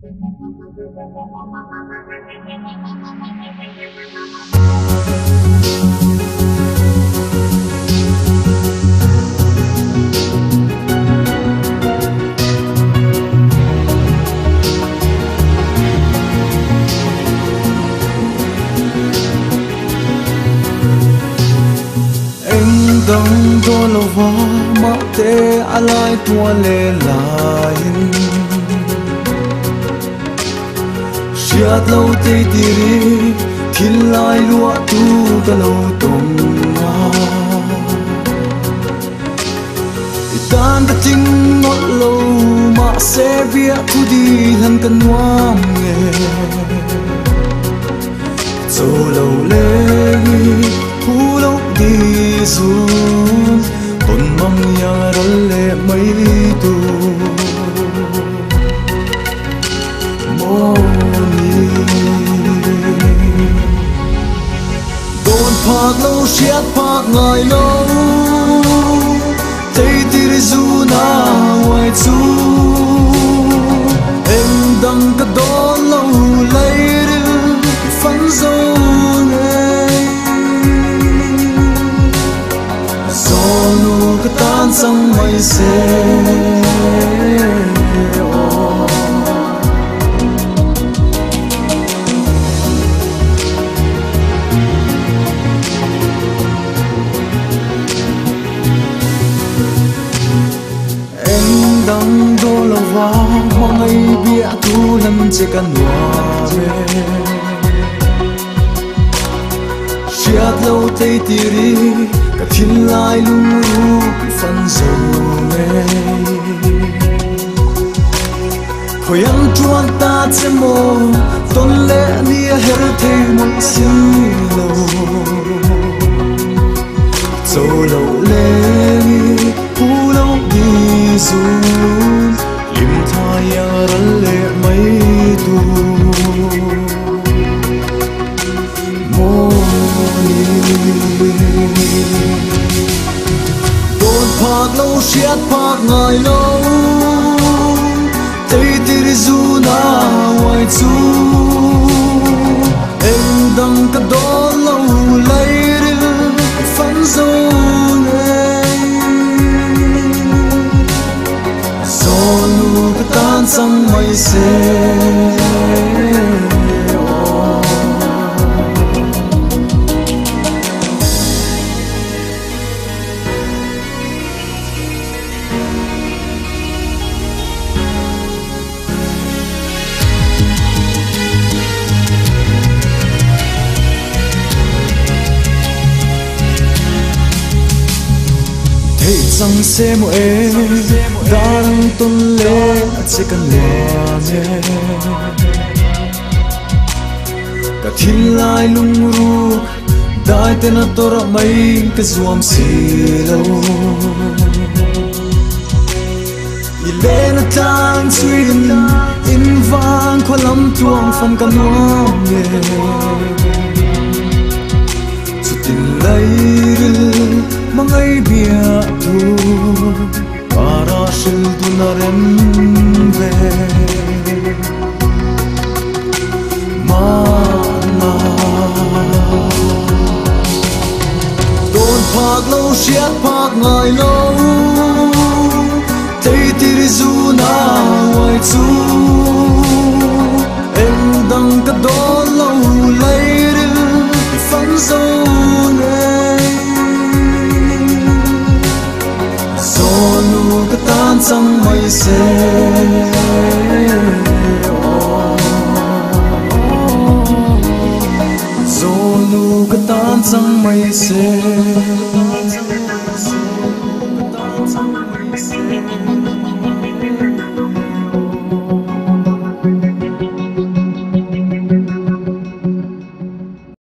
Dang do lova ma te alai tua le lain Siat lo te tiri thil lai lua tu ka lo tong ma Itan ka ting ngot lo ma se bia tu di han kan nuam nge So lo le hu lo đi xuống con mong nhà đó lệ mấy tu moni đồn phạt lâu siết phạt ngày lâu thấy tiri du na ngoài chu em đang cái đó lâu lấy đi phấn dâu cái tan sang mây xe em đang đô lâu vào hoa ngày bia thu lâm che căn hoa về siết lâu tây tiri cả thiên lai lung phân dầu mê khối ăn chuan ta che mô tôn lệ nia her thế một xin lâu dầu lâu lệ hu lâu đi du lim thai ar lệ mấy tu đồn phạt lâu siết phạt ngày lâu thấy tiri du na ngoài chu em đang cái đó lâu lấy đi phấn dâu nghe gió lu cái tan sang mây xe thấy rằng xe mô em đang tôn lệ sẽ cần loa mê cả thiên lai lung ru đại tên là tôi ra mấy cái duam xì lâu y lên là tan xuyên in vang khó lắm tuông phong cả nóm nghề chút tình lấy mang ai bia tu para shil tu narem ve mana đồn phạt lâu siết phạt ngày lâu thấy tiri du na ngoài chu em đang cái đó lâu lấy đi phấn dâu cái tan sang mây xe gió lu cái tan sang mây xe